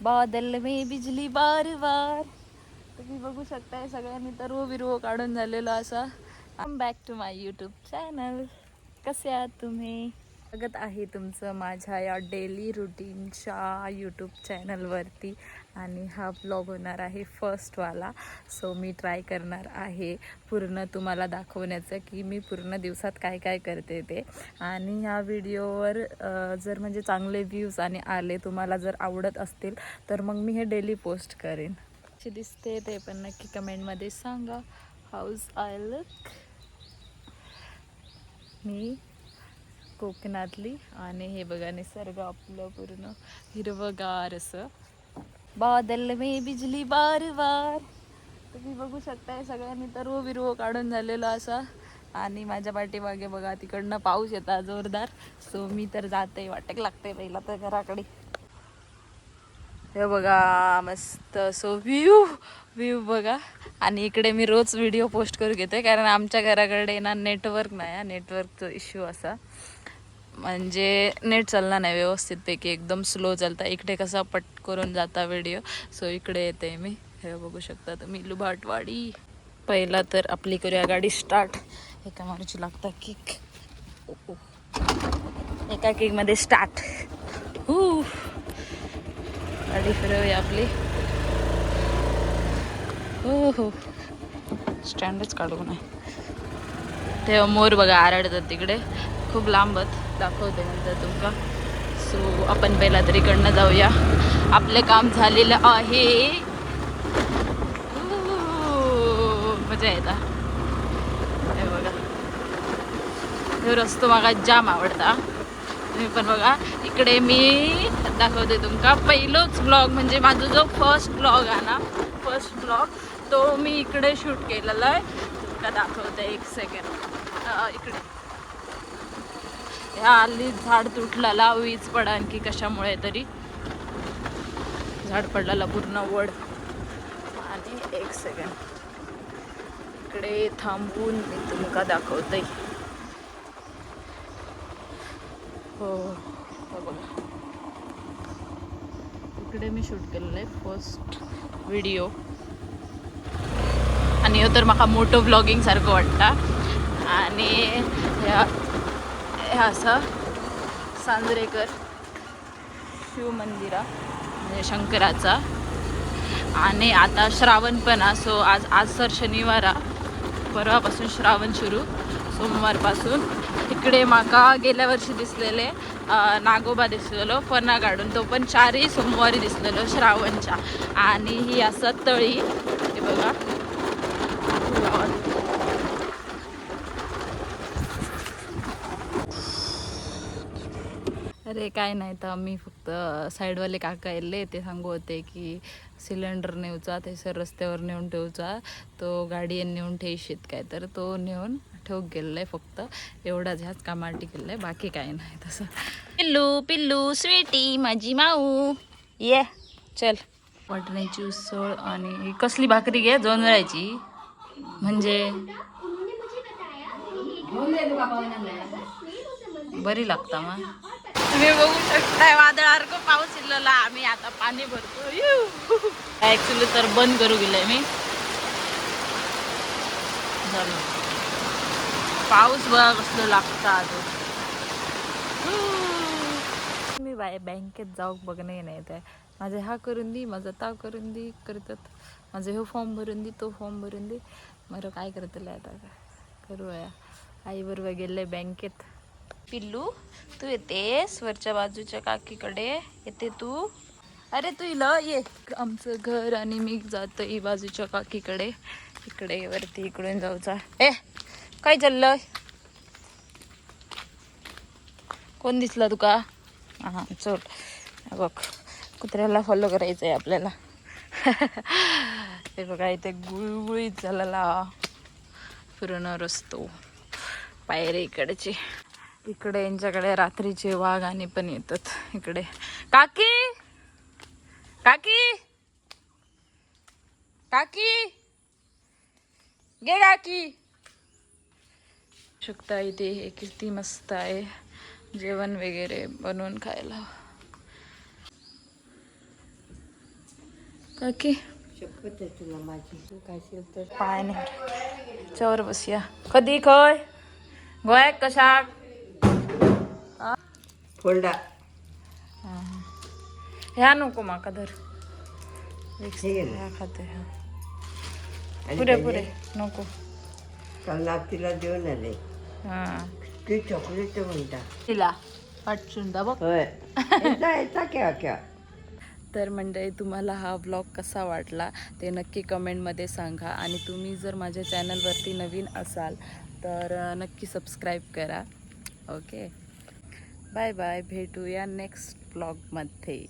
बादल में बिजली बार बार. तुम्ही बघू शकताय सगळ्यांनी तरव बिरव काढून झालेलं असा. Come back to my YouTube channel. कसे आहात तुम्ही? स्वागत आहे तुमचं माझ्या या डेली रुटीनच्या यूट्यूब चॅनलवरती. आणि हा ब्लॉग होणार आहे फर्स्टवाला. सो मी ट्राय करणार आहे पूर्ण तुम्हाला दाखवण्याचं की मी पूर्ण दिवसात काय काय करते ते. आणि ह्या व्हिडिओवर जर म्हणजे चांगले व्ह्यूज आणि आले, तुम्हाला जर आवडत असतील तर मग मी हे डेली पोस्ट करेन. कशी दिसते ते पण नक्की कमेंटमध्ये सांगा. House I look. मी कोकणातली आणि हे बघा निसर्ग आपलं पूर्ण हिरवगार असं. बादल में बिजली बार बार. तुम्ही बघू शकताय सगळ्यांनी तरव बिरव काढून झालेलं असा. आणि माझ्या पाठीमागे बघा तिकडनं पाऊस येतात जोरदार. सो मी तर जाते, वाटेक लागते पहिला तर घराकडे. हे बघा मस्त सो व्ह्यू बघा. आणि इकडे मी रोज व्हिडिओ पोस्ट करू घेते कारण आमच्या घराकडे ना नेटवर्क नाही, नेटवर्कचा इश्यू असा. म्हणजे नेट चालणार नाही व्यवस्थितपैकी, एकदम स्लो चालता. इकडे कसा पट करून जाता व्हिडिओ. सो इकडे येते मी. हे बघू शकता तुम्ही लुबाटवाडी. पहिला तर आपली करूया गाडी स्टार्ट. एका मारूची लागता किक. एका किकमध्ये स्टार्ट. गाडी फिरवूया आपली. हो स्टँडच काढू नाही. तेव्हा मोर बघा आरडतात तिकडे खूप लांबत. दाखवते नंतर तुमका. सो आपण पहिला तरी इकडनं जाऊया. आपलं काम झालेलं आहे. मजा येता. हे बघा हे रस्तो मागा जाम आवडता. तुम्ही पण बघा. इकडे मी दाखवते तुमका पहिलोच ब्लॉग, म्हणजे माझा जो फर्स्ट ब्लॉग आहे ना, फर्स्ट ब्लॉग तो मी इकडे शूट केलेला आहे. तुमका दाखवते एक सेकंड. इकडे ह्या हल्ली झाड तुटलेला वीज पडा आणखी कशामुळे तरी झाड पडलेला पूर्ण वड. आणि एक सेकंड इकडे थांबून मी तुमका दाखवते. हो बघा इकडे मी शूट केलेलं आहे फर्स्ट व्हिडिओ. आणि हो तर मला मोठं ब्लॉगिंग सारखं वाटतं. आणि ह्या असं सांजरेकर शिव मंदिरा म्हणजे शंकराचा. आणि आता श्रावण पण असो. आज तर शनिवार, परवापासून श्रावण सुरू, सोमवारपासून. इकडे माका गेल्या वर्षी दिसलेले नागोबा दिसलेलो फणा काढून. तो पण 4ही सोमवारी दिसलेलो श्रावणच्या. आणि ही असं तळी हे बघा. अरे काय नाही तर मी फक्त साईडवाले काका येले ते सांगू होते की सिलेंडर नेऊचा ते सर रस्त्यावर नेऊन ठेवचा. तो गाडी नेऊन ठेवशीत काय तर तो नेऊन ठेवूक गेलेला आहे. फक्त एवढाच ह्याच कामाटी केलं आहे, बाकी काही नाही तसं. पिल्लू स्वीटी माझी माऊ ये चल. वाटण्याची उसळ आणि कसली भाकरी घे जोंधळ्याची म्हणजे बरी लागता मग. तुम्ही बघू शकताय वादळासारखं पाऊस इल्लेला. आम्ही आता पाणी भरतो. ऍक्च्युली तर बंद करू गेलंय मी. झालं पाऊस बघा कसलं लागता. मी बँकेत जाऊ बघणे नाही येत आहे. माझे हा करून दे, माझा ता करून दे करतात. माझं हे फॉर्म भरून दे, तो फॉर्म भरून दे. मग काय करतलं आता करूया. आई बरोबर गेले बँकेत. पिल्लू तू येतेस वरच्या बाजूच्या काकीकडे येते तू. अरे तू इला ये. आमचं घर आणि मी जातो ही बाजूच्या काकीकडे. इकडे वरती इकडून जाऊचा. काय चाललंय? कोण दिसला तुका? हां चल बघ कुत्र्याला फॉलो करायचं आहे आपल्याला. हे बघा इथे गुळगुळीत झालेला पूर्ण रस्तो पायरे इकडचे. इकडे यांच्याकडे रात्रीचे वाघ आणि पण येतात इकडे. काकी काकी काकी गे काकी. शकता इथे हे किती मस्त आहे जेवण वगैरे बनवून खायला. काकी शपथ आहे तुला माझी, तू काय तर पाय नाही चवर बसूया कधी खय गोय कशाक फोल्डा ह्या नको माका धर हे घे ना. ह्या खाते ह्या आणि पुरे पहिले पुरे नको काल नातीला देऊन आले हा ते चॉकलेट म्हणता. तिला पाठशून दा बघ होय येता येता क्या तर मंडळी तुम्हाला हा व्लॉग कसा वाटला ते नक्की कमेंटमध्ये सांगा आणि तुम्ही जर माझ्या चॅनलवरती नवीन असाल तर नक्की सबस्क्राईब करा. ओके बाय बाय, भेटूया नेक्स्ट व्लॉगमध्ये.